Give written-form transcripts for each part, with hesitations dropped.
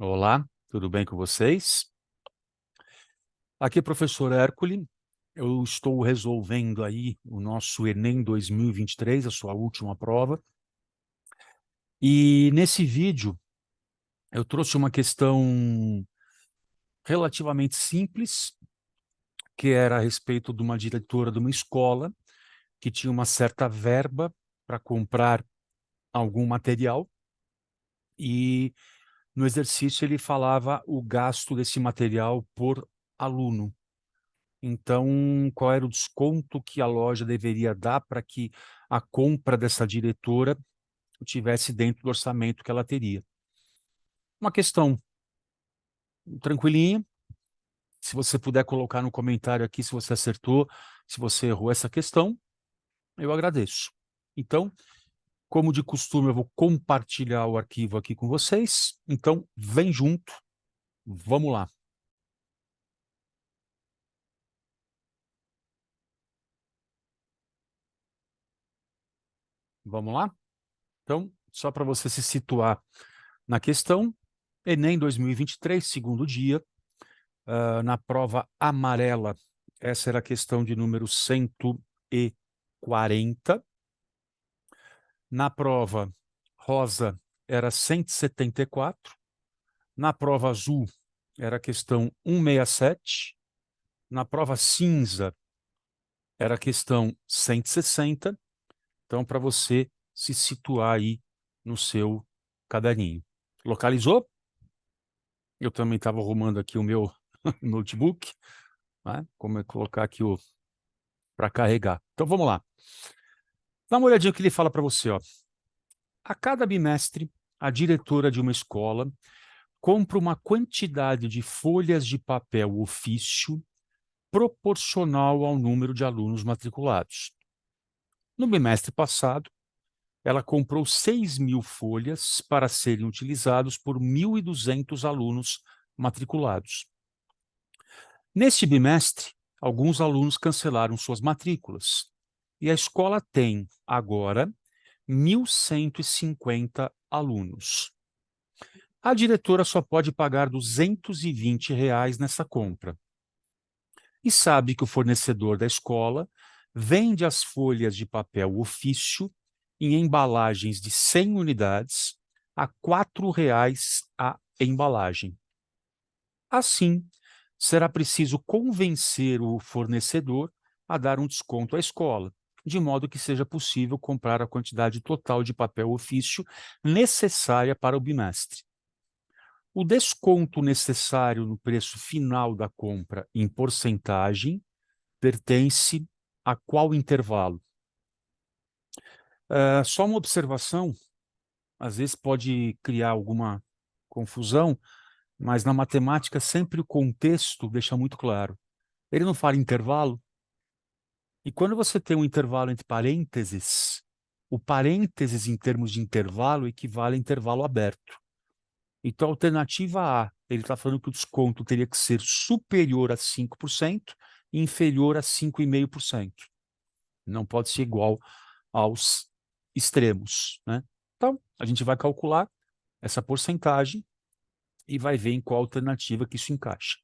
Olá, tudo bem com vocês? Aqui é o professor Hércules. Eu estou resolvendo aí o nosso Enem 2023, a sua última prova. E nesse vídeo eu trouxe uma questão relativamente simples, que era a respeito de uma diretora de uma escola que tinha uma certa verba para comprar algum material e no exercício ele falava o gasto desse material por aluno. Então, qual era o desconto que a loja deveria dar para que a compra dessa diretora estivesse dentro do orçamento que ela teria? Uma questão tranquilinha. Se você puder colocar no comentário aqui se você acertou, se você errou essa questão, eu agradeço. Então, como de costume, eu vou compartilhar o arquivo aqui com vocês. Então, vem junto, vamos lá. Vamos lá? Então, só para você se situar na questão, Enem 2023, segundo dia, na prova amarela, essa era a questão de número 140. Na prova rosa, era 174. Na prova azul, era a questão 167. Na prova cinza, era a questão 160. Então, para você se situar aí no seu caderninho. Localizou? Eu também estava arrumando aqui o meu notebook, né? Como é colocar aqui para carregar. Então, vamos lá. Dá uma olhadinha o que ele fala para você, ó. A cada bimestre, a diretora de uma escola compra uma quantidade de folhas de papel ofício proporcional ao número de alunos matriculados. No bimestre passado, ela comprou 6.000 folhas para serem utilizados por 1.200 alunos matriculados. Neste bimestre, alguns alunos cancelaram suas matrículas e a escola tem agora 1.150 alunos. A diretora só pode pagar R$ 220 nessa compra. E sabe que o fornecedor da escola vende as folhas de papel ofício em embalagens de 100 unidades a R$ 4,00 a embalagem. Assim, será preciso convencer o fornecedor a dar um desconto à escola, de modo que seja possível comprar a quantidade total de papel ofício necessária para o bimestre. O desconto necessário no preço final da compra em porcentagem pertence a qual intervalo? Só uma observação, às vezes pode criar alguma confusão, mas na matemática sempre o contexto deixa muito claro. Ele não fala intervalo, e quando você tem um intervalo entre parênteses, o parênteses em termos de intervalo equivale a intervalo aberto. Então, alternativa A, ele está falando que o desconto teria que ser superior a 5% e inferior a 5,5%. Não pode ser igual aos extremos, né? Então, a gente vai calcular essa porcentagem e vai ver em qual alternativa que isso encaixa.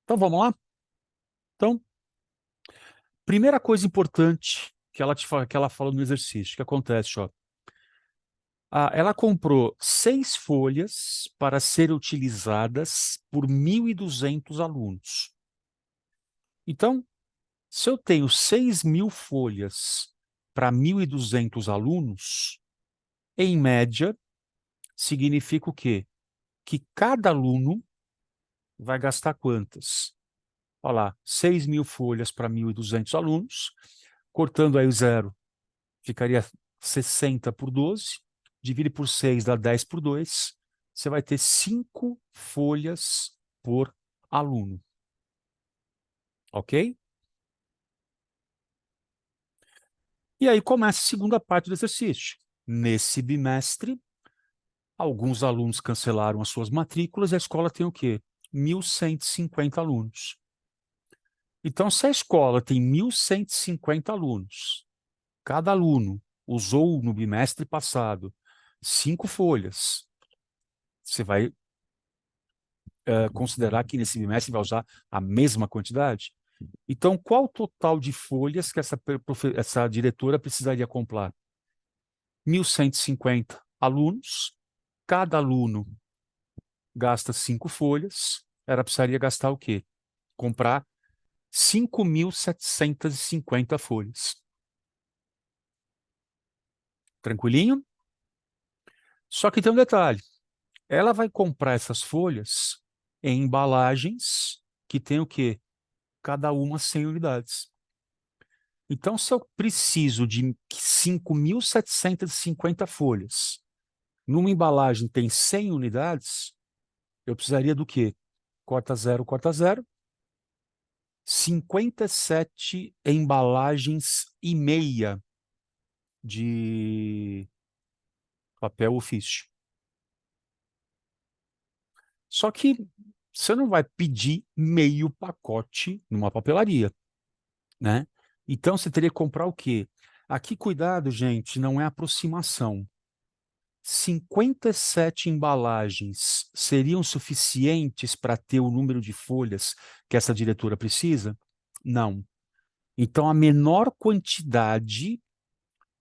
Então, vamos lá? Então, primeira coisa importante que ela fala no exercício, que acontece, ó. Ela comprou 6 folhas para serem utilizadas por 1.200 alunos. Então, se eu tenho 6.000 folhas para 1.200 alunos, em média, significa o quê? Que cada aluno vai gastar quantas? Olha lá, 6.000 folhas para 1.200 alunos, cortando aí o zero, ficaria 60 por 12, divide por 6 dá 10 por 2, você vai ter 5 folhas por aluno. Ok? E aí começa a segunda parte do exercício. Nesse bimestre, alguns alunos cancelaram as suas matrículas e a escola tem o quê? 1.150 alunos. Então, se a escola tem 1.150 alunos, cada aluno usou no bimestre passado 5 folhas, você vai considerar que nesse bimestre vai usar a mesma quantidade. Então, qual o total de folhas que essa diretora precisaria comprar? 1.150 alunos, cada aluno gasta 5 folhas, ela precisaria gastar o quê? Comprar 5.750 folhas. Tranquilinho? Só que tem um detalhe. Ela vai comprar essas folhas em embalagens que tem o quê? Cada uma 100 unidades. Então, se eu preciso de 5.750 folhas, numa embalagem tem 100 unidades, eu precisaria do quê? Corta zero, 57 embalagens e meia de papel ofício. Só que você não vai pedir meio pacote numa papelaria, né? Então você teria que comprar o quê? Aqui, cuidado, gente, não é aproximação. 57 embalagens seriam suficientes para ter o número de folhas que essa diretora precisa? Não. Então, a menor quantidade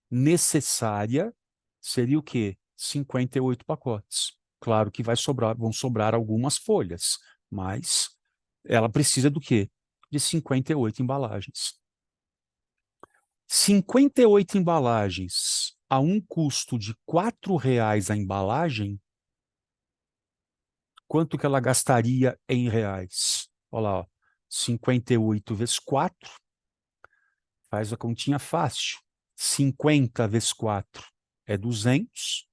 necessária seria o quê? 58 pacotes. Claro que vão sobrar algumas folhas, mas ela precisa do quê? De 58 embalagens. 58 embalagens a um custo de R$ 4 a embalagem, quanto que ela gastaria em reais? Olha lá, ó, 58 vezes 4, faz a continha fácil. 50 vezes 4 é 200,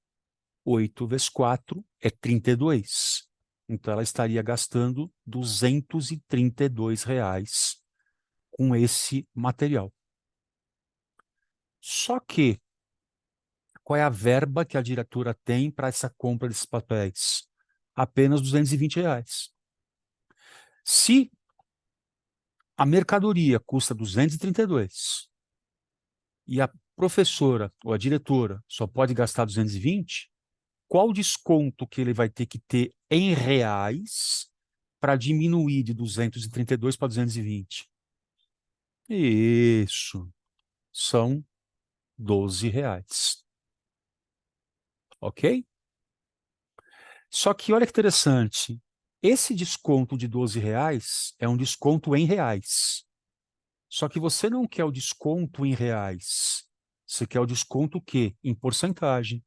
8 vezes 4 é 32. Então, ela estaria gastando R$ 232 com esse material. Só que, qual é a verba que a diretora tem para essa compra desses papéis? Apenas R$ 220. Se a mercadoria custa 232 e a professora ou a diretora só pode gastar 220, qual o desconto que ele vai ter que ter em reais para diminuir de 232 para 220? Isso, são R$ 12. Ok? Só que olha que interessante, esse desconto de R$ 12 é um desconto em reais. Só que você não quer o desconto em reais. Você quer o desconto o quê? Em porcentagem.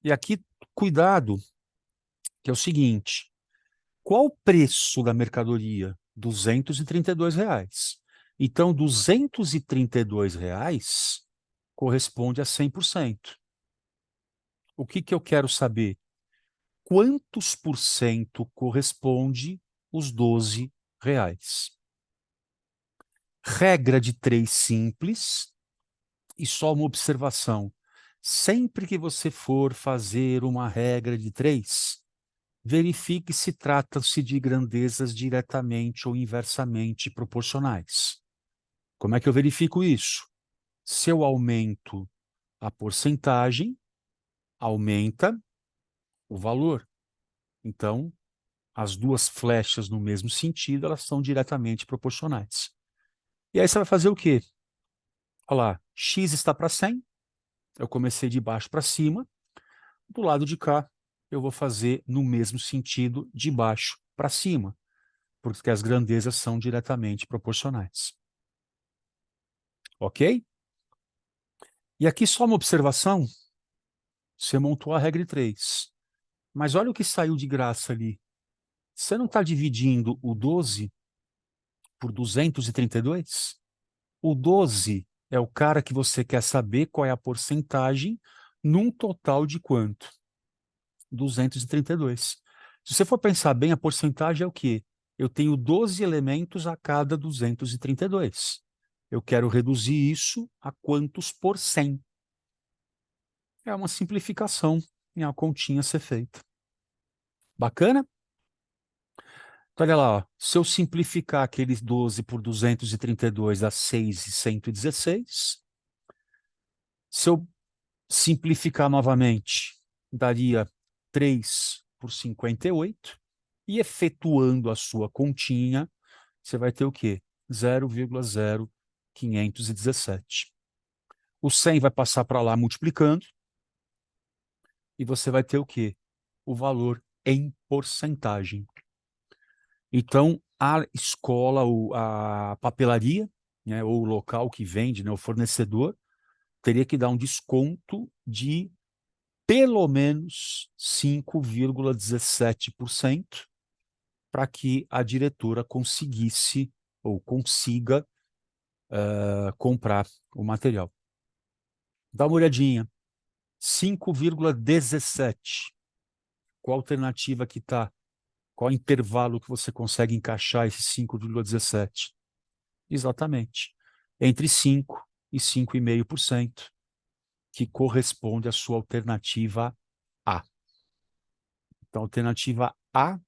E aqui, cuidado, que é o seguinte, qual o preço da mercadoria? R$ 232. Então, R$ 232 corresponde a 100%. O que eu quero saber? Quantos por cento corresponde os R$ 12? Regra de 3 simples e só uma observação. Sempre que você for fazer uma regra de 3, verifique se trata-se de grandezas diretamente ou inversamente proporcionais. Como é que eu verifico isso? Se eu aumento a porcentagem, aumenta o valor. Então, as duas flechas no mesmo sentido, elas são diretamente proporcionais. E aí você vai fazer o quê? Olha lá, x está para 100, eu comecei de baixo para cima, do lado de cá eu vou fazer no mesmo sentido de baixo para cima, porque as grandezas são diretamente proporcionais. Ok? E aqui só uma observação, você montou a regra 3, mas olha o que saiu de graça ali. Você não está dividindo o 12 por 232? O 12 é o cara que você quer saber qual é a porcentagem num total de quanto? 232. Se você for pensar bem, a porcentagem é o quê? Eu tenho 12 elementos a cada 232. Eu quero reduzir isso a quantos por 100? É uma simplificação em uma continha a ser feita. Bacana? Então, olha lá, ó. Se eu simplificar aqueles 12 por 232 dá 6.116. Se eu simplificar novamente, daria 3 por 58. E efetuando a sua continha, você vai ter o quê? 0,0517. O 100 vai passar para lá multiplicando, e você vai ter o quê? O valor em porcentagem. Então, a escola, a papelaria, né, ou o local que vende, né, o fornecedor, teria que dar um desconto de pelo menos 5,17% para que a diretora conseguisse ou consiga comprar o material. Dá uma olhadinha. 5,17. Qual a alternativa que está? Qual intervalo que você consegue encaixar esse 5,17? Exatamente. Entre 5% e 5,5%, que corresponde à sua alternativa A. Então, alternativa A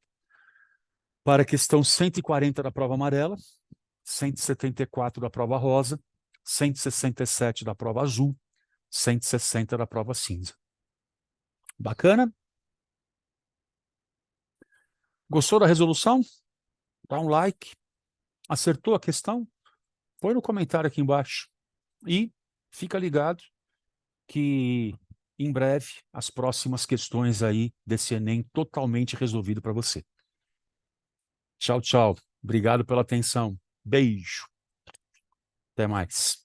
para a questão 140 da prova amarela, 174 da prova rosa, 167 da prova azul, 160 da prova cinza. Bacana? Gostou da resolução? Dá um like. Acertou a questão? Põe no comentário aqui embaixo. E fica ligado que em breve as próximas questões aí desse Enem totalmente resolvido para você. Tchau, tchau. Obrigado pela atenção. Beijo. Até mais.